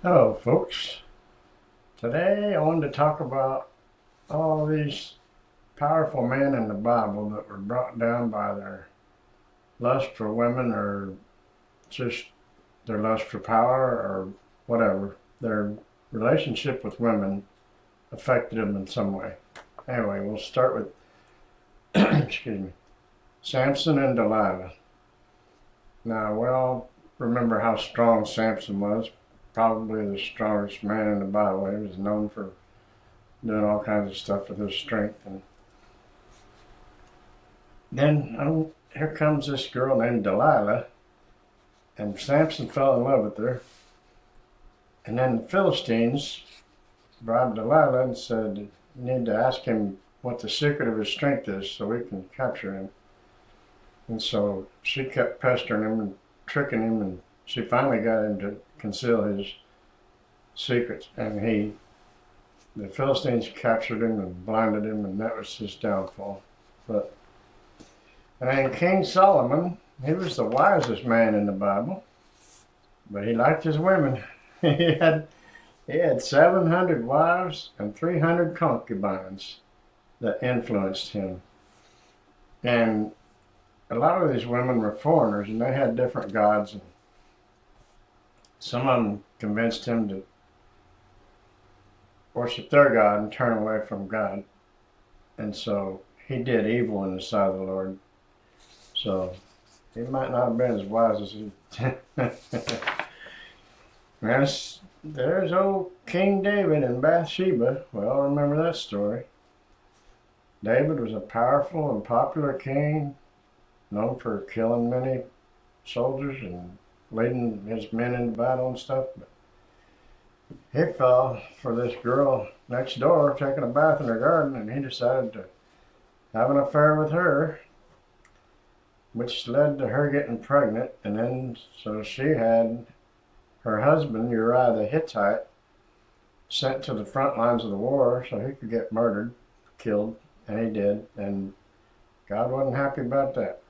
Hello, folks. Today I wanted to talk about all these powerful men in the Bible that were brought down by their lust for women or just their lust for power or whatever. Their relationship with women affected them in some way. Anyway, we'll start with, excuse me, Samson and Delilah. Now, we all remember how strong Samson was, probably the strongest man in the Bible. He was known for doing all kinds of stuff with his strength. And then here comes this girl named Delilah, and Samson fell in love with her. And then the Philistines bribed Delilah and said, "You need to ask him what the secret of his strength is so we can capture him." And so she kept pestering him and tricking him, and she finally got him to conceal his secrets. And the Philistines captured him and blinded him, and that was his downfall. But and King Solomon, he was the wisest man in the Bible, but he liked his women. he had he had 700 wives and 300 concubines that influenced him. And a lot of these women were foreigners, and they had different gods. And some of them convinced him to worship their God and turn away from God. And so he did evil in the sight of the Lord. So he might not have been as wise as he. There's old King David and Bathsheba. We all remember that story. David was a powerful and popular king, known for killing many soldiers and leading his men into battle and stuff. But he fell for this girl next door taking a bath in her garden, and he decided to have an affair with her, which led to her getting pregnant. And then so she had her husband, Uriah the Hittite, sent to the front lines of the war so he could get murdered, killed, and he did. And God wasn't happy about that.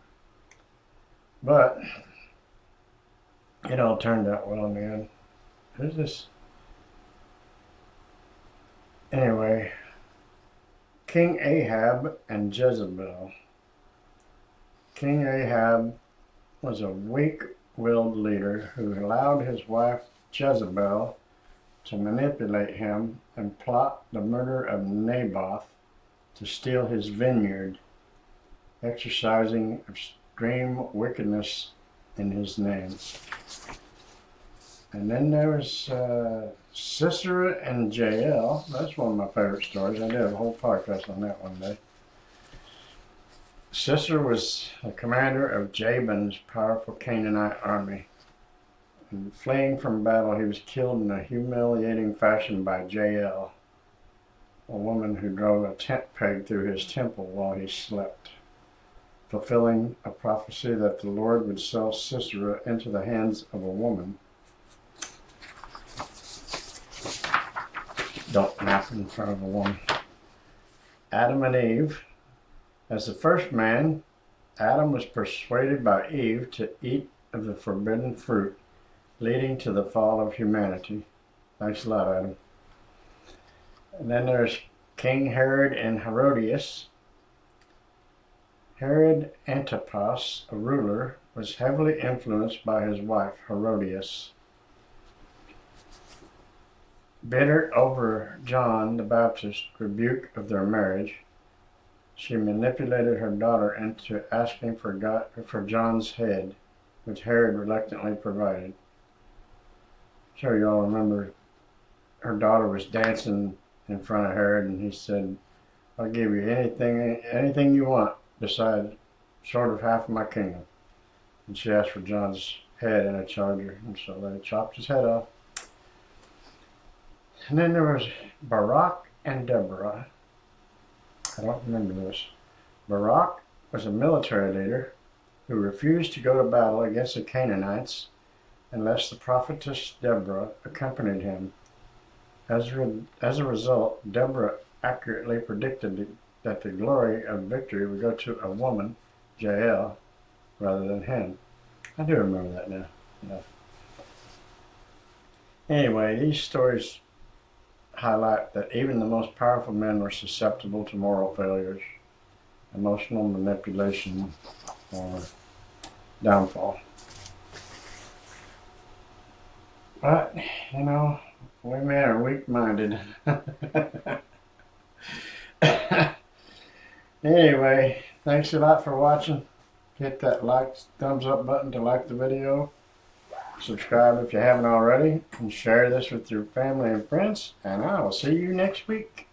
But it all turned out well in the end. Who's this? Anyway, King Ahab and Jezebel. King Ahab was a weak-willed leader who allowed his wife Jezebel to manipulate him and plot the murder of Naboth to steal his vineyard, exercising extreme wickedness in his name. And then there was Sisera and Jael. That's one of my favorite stories. I did a whole podcast on that one day. Sisera was the commander of Jabin's powerful Canaanite army. And fleeing from battle, he was killed in a humiliating fashion by Jael, a woman who drove a tent peg through his temple while he slept, fulfilling a prophecy that the Lord would sell Sisera into the hands of a woman. Don't nap in front of a woman. Adam and Eve. As the first man, Adam was persuaded by Eve to eat of the forbidden fruit, leading to the fall of humanity. Thanks a lot, Adam. And then there's King Herod and Herodias. Herod Antipas, a ruler, was heavily influenced by his wife, Herodias. Bitter over John the Baptist's rebuke of their marriage, she manipulated her daughter into asking for John's head, which Herod reluctantly provided. Sure, you all remember her daughter was dancing in front of Herod, and he said, "I'll give you anything you want besides sort of half of my kingdom." And she asked for John's head in a charger, and so they chopped his head off. And then there was Barak and Deborah. I don't remember this. Barak was a military leader who refused to go to battle against the Canaanites unless the prophetess Deborah accompanied him. As a result, Deborah accurately predicted that the glory of victory would go to a woman, Jael, rather than him. I do remember that now. Yeah. Anyway, these stories highlight that even the most powerful men were susceptible to moral failures, emotional manipulation, or downfall. But, you know, we men are weak-minded. Anyway, thanks a lot for watching. Hit that thumbs up button to like the video. Subscribe if you haven't already. And share this with your family and friends. And I will see you next week.